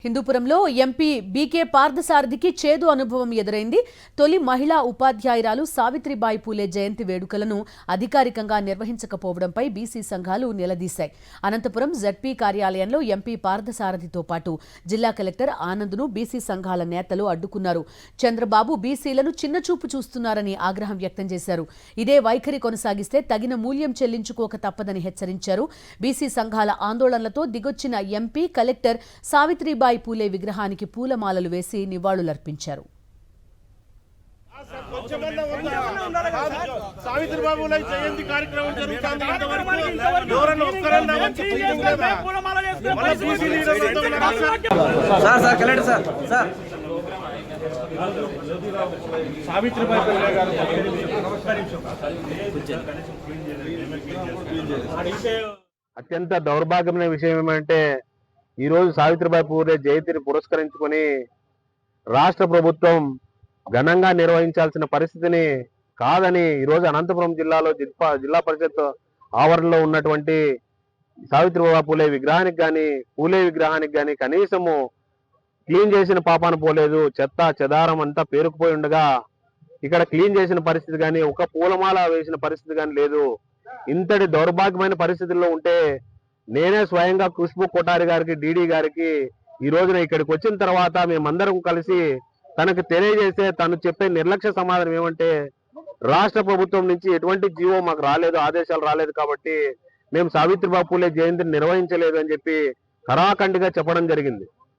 హిందూపురంలో MP BK పార్థసారథికి చేదు అనుభవం ఎదురైంది. తొలి మహిళా ఉపాధ్యాయురాలు సావిత్రిబాయి పూలే జయంతి వేడుకలను అధికారికంగా నిర్వహించకపోవడంపై బీసీ సంఘాలు నిలదీశాయి. అనంతపురం జడ్పీ కార్యాలయంలో ఎంపీ పార్థసారథితో పాటు జిల్లా కలెక్టర్ ఆనంద్ను బీసీ సంఘాల నేతలు అడ్డుకున్నారు. చంద్రబాబు బీసీలను చిన్నచూపు చూస్తున్నారని ఆగ్రహం వ్యక్తం చేశారు. ఇదే వైఖరి కొనసాగిస్తే తగిన మూల్యం చెల్లించుకోక తప్పదని హెచ్చరించారు. బీసీ సంఘాల ఆందోళనలతో దిగొచ్చిన ఎంపీ కలెక్టర్ సావిత్రిబాయి పూలే విగ్రహానికి పూలమాలలు వేసి నివాళులర్పించారు. అత్యంత దౌర్భాగ్యమైన విషయం ఏమంటే ఈ రోజు సావిత్రిబాయి పూలే జయంతిని పురస్కరించుకొని రాష్ట్ర ప్రభుత్వం ఘనంగా నిర్వహించాల్సిన పరిస్థితిని కాదని ఈరోజు అనంతపురం జిల్లాలో జిల్లా పరిషత్ ఆవరణలో ఉన్నటువంటి సావిత్రిబాయి పూలే విగ్రహానికి కానీ కనీసము క్లీన్ చేసిన పాపాన పోలేదు. చెత్త చెదారం అంతా పేరుకుపోయి ఉండగా ఇక్కడ క్లీన్ చేసిన పరిస్థితి కానీ ఒక పూలమాల వేసిన పరిస్థితి కానీ లేదు. ఇంతటి దౌర్భాగ్యమైన పరిస్థితుల్లో ఉంటే నేనే స్వయంగా ఖుష్బూ కొఠారి గారికి డీడీ గారికి ఈ రోజున ఇక్కడికి వచ్చిన తర్వాత మేమందరం కలిసి తనకు తెలియజేస్తే తను చెప్పే నిర్లక్ష్య సమాధానం ఏమంటే రాష్ట్ర ప్రభుత్వం నుంచి ఎటువంటి జీవో మాకు రాలేదు, ఆదేశాలు రాలేదు కాబట్టి మేము సావిత్రిబాయి పూలే జయంతిని నిర్వహించలేదు అని చెప్పి ఖరాఖండిగా చెప్పడం జరిగింది.